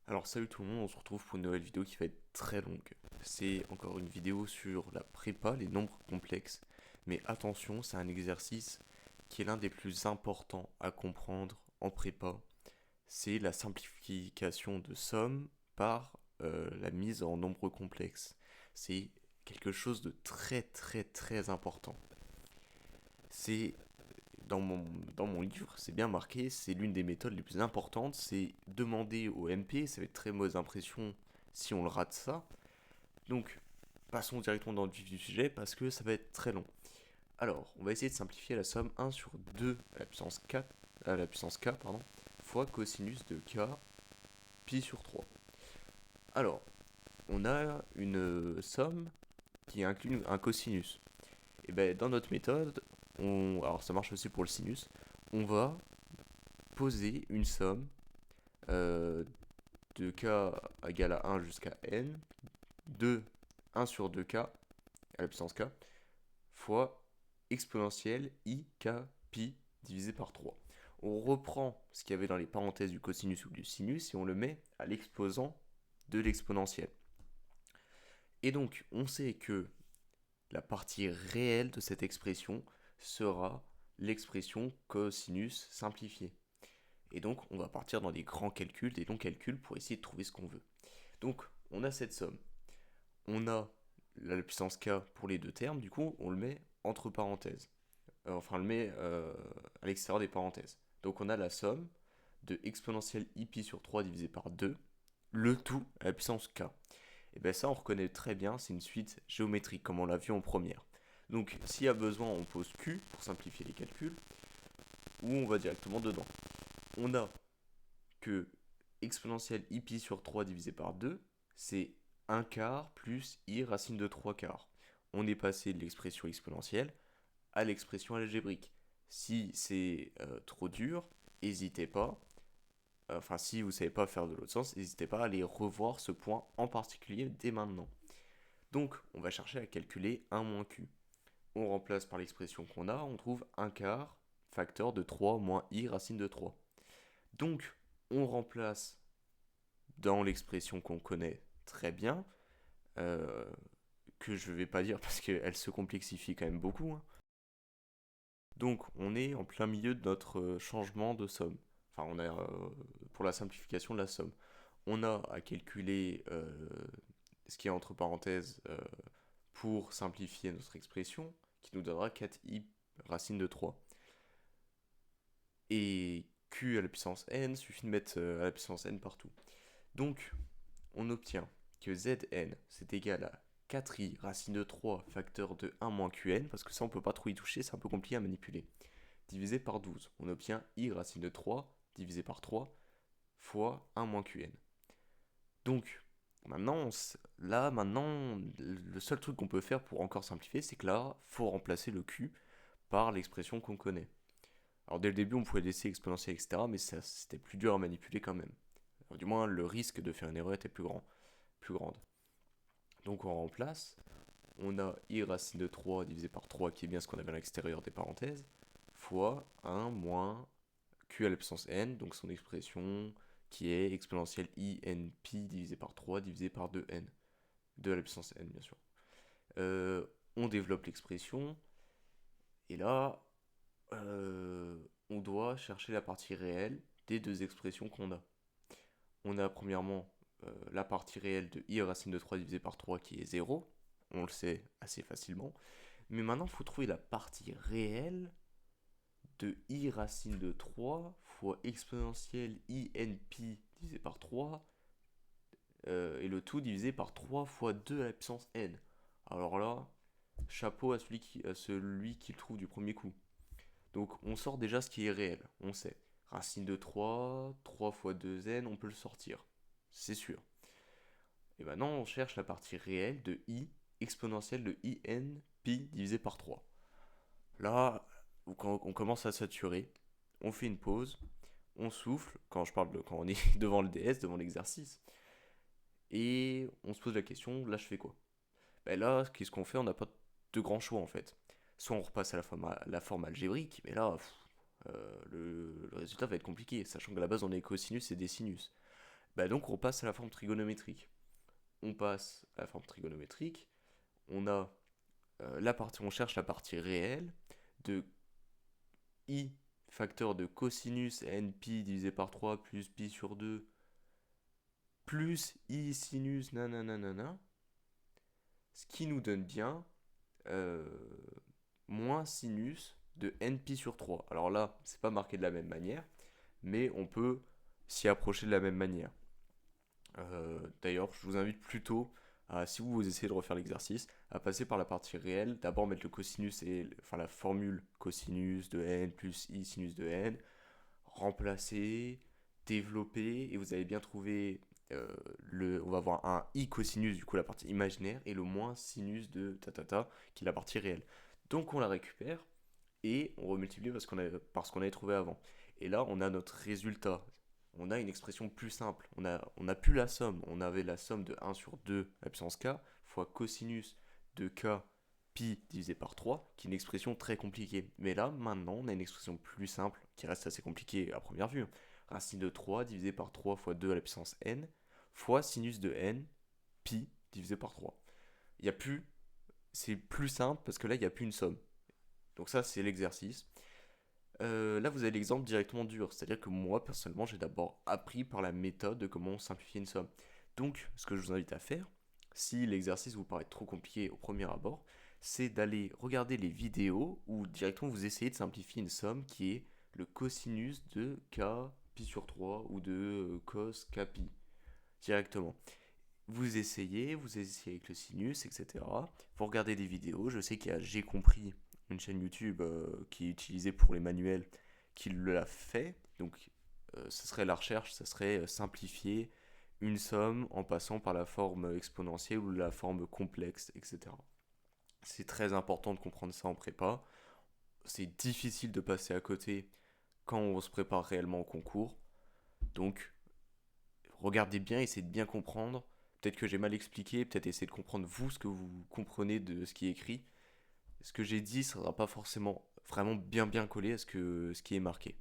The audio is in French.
Alors salut tout le monde, on se retrouve pour une nouvelle vidéo qui va être très longue. C'est encore une vidéo sur la prépa, les nombres complexes. Mais attention, c'est un exercice qui est l'un des plus importants à comprendre en prépa. C'est la simplification de somme par la mise en nombres complexes. C'est quelque chose de très très très important. C'est dans mon, dans mon livre, c'est bien marqué, c'est l'une des méthodes les plus importantes, c'est demander au MP, ça va être très mauvaise impression si on le rate ça. Donc, passons directement dans le vif du sujet parce que ça va être très long. Alors, on va essayer de simplifier la somme 1 sur 2 à la puissance k, pardon, fois cosinus de k pi sur 3. Alors, on a une somme qui inclut un cosinus. Et bien, dans notre méthode, alors ça marche aussi pour le sinus, on va poser une somme euh, de k égale à 1 jusqu'à n de 1 sur 2k à la puissance k fois exponentielle i k pi divisé par 3. On reprend ce qu'il y avait dans les parenthèses du cosinus ou du sinus et on le met à l'exposant de l'exponentielle. Et donc, on sait que la partie réelle de cette expression sera l'expression cosinus simplifiée. Et donc, on va partir dans des grands calculs, des longs calculs pour essayer de trouver ce qu'on veut. Donc, on a cette somme. On a la puissance k pour les deux termes, du coup, on le met entre parenthèses. Enfin, on le met à l'extérieur des parenthèses. Donc, on a la somme de exponentielle i pi sur 3 divisé par 2, le tout à la puissance k. Et bien ça, on reconnaît très bien, c'est une suite géométrique, comme on l'a vu en première. Donc, s'il y a besoin, on pose q pour simplifier les calculs, ou on va directement dedans. On a que exponentielle i pi sur 3 divisé par 2, c'est 1 quart plus i racine de 3 quarts. On est passé de l'expression exponentielle à l'expression algébrique. Si c'est trop dur, n'hésitez pas. Enfin, si vous ne savez pas faire de l'autre sens, n'hésitez pas à aller revoir ce point en particulier dès maintenant. Donc, on va chercher à calculer 1 moins q. On remplace par l'expression qu'on a, on trouve 1 quart facteur de 3 moins i racine de 3. Donc, on remplace dans l'expression qu'on connaît très bien, euh, que je ne vais pas dire parce qu'elle se complexifie quand même beaucoup, hein. Donc on est en plein milieu de notre changement de somme. Enfin, on a pour la simplification de la somme. On a à calculer ce qui est entre parenthèses pour simplifier notre expression, qui nous donnera 4i racine de 3. Et q à la puissance n, suffit de mettre à la puissance n partout. Donc, on obtient que Zn, c'est égal à 4i racine de 3 facteur de 1 moins Qn, parce que ça on peut pas trop y toucher, c'est un peu compliqué à manipuler, divisé par 12. On obtient i racine de 3 divisé par 3 fois 1 moins Qn. Donc, maintenant, le seul truc qu'on peut faire pour encore simplifier, c'est que là, faut remplacer le Q par l'expression qu'on connaît. Alors dès le début, on pouvait laisser exponentielle, etc., mais c'était plus dur à manipuler quand même. Alors, du moins, le risque de faire une erreur était plus grande. Donc on remplace, on a i racine de 3 divisé par 3, qui est bien ce qu'on avait à l'extérieur des parenthèses, fois 1 moins q à la puissance n, donc son expression qui est exponentielle i n pi divisé par 3 divisé par 2n. 2 à la puissance n, bien sûr. On développe l'expression, et là, on doit chercher la partie réelle des deux expressions qu'on a. On a premièrement la partie réelle de i racine de 3 divisé par 3 qui est 0, on le sait assez facilement. Mais maintenant, il faut trouver la partie réelle de i racine de 3 fois exponentielle i n pi divisé par 3 et le tout divisé par 3 fois 2 à la puissance n. Alors là, chapeau à celui qui le trouve du premier coup. Donc on sort déjà ce qui est réel, on sait. Racine de 3, 3 fois 2n, on peut le sortir, c'est sûr. Et maintenant on cherche la partie réelle de i exponentielle de i n pi divisé par 3. Là, quand on commence à saturer, on fait une pause, on souffle, quand on est devant le DS, devant l'exercice, et on se pose la question, là je fais quoi? Ben là, qu'est-ce qu'on fait? On n'a pas de grand choix en fait. Soit on repasse à la forme algébrique, mais là, le résultat va être compliqué, sachant que à la base on est cosinus et des sinus. Donc on passe à la forme trigonométrique. On passe à la forme trigonométrique, on a on cherche la partie réelle de i facteur de cosinus npi divisé par 3 plus pi sur 2 plus i sinus nanana, ce qui nous donne bien euh, moins sinus de npi sur 3. Alors là, c'est pas marqué de la même manière, mais on peut s'y approcher de la même manière. D'ailleurs, je vous invite plutôt à, si vous essayez de refaire l'exercice, à passer par la partie réelle, d'abord mettre le cosinus enfin la formule cosinus de n plus i sinus de n, remplacer, développer, et vous allez bien trouver on va avoir un i cosinus, du coup la partie imaginaire, et le moins sinus de qui est la partie réelle. Donc on la récupère, et on remultiplie parce qu'on avait trouvé avant. Et là, on a notre résultat. On a une expression plus simple. On a plus la somme. On avait la somme de 1 sur 2 la puissance k fois cosinus de k pi divisé par 3, qui est une expression très compliquée. Mais là, maintenant, on a une expression plus simple, qui reste assez compliquée à première vue. Racine de 3 divisé par 3 fois 2 à la puissance n, fois sinus de n, pi divisé par 3. Il y a plus... C'est plus simple parce que là, il n'y a plus une somme. Donc ça, c'est l'exercice. Là, vous avez l'exemple directement dur. C'est-à-dire que moi, personnellement, j'ai d'abord appris par la méthode de comment simplifier une somme. Donc, ce que je vous invite à faire, si l'exercice vous paraît trop compliqué au premier abord, c'est d'aller regarder les vidéos où directement vous essayez de simplifier une somme qui est le cosinus de k pi sur 3 ou de cos k pi directement. Vous essayez avec le sinus, etc. Vous regardez des vidéos. Je sais qu'il y a J'ai compris, une chaîne YouTube qui est utilisée pour les manuels, qui l'a fait. Donc, ce serait la recherche, ça serait simplifier une somme en passant par la forme exponentielle ou la forme complexe, etc. C'est très important de comprendre ça en prépa. C'est difficile de passer à côté quand on se prépare réellement au concours. Donc, regardez bien, essayez de bien comprendre. Peut-être que j'ai mal expliqué, peut-être essayez de comprendre vous ce que vous comprenez de ce qui est écrit. Ce que j'ai dit ne sera pas forcément vraiment bien collé à ce qui est marqué.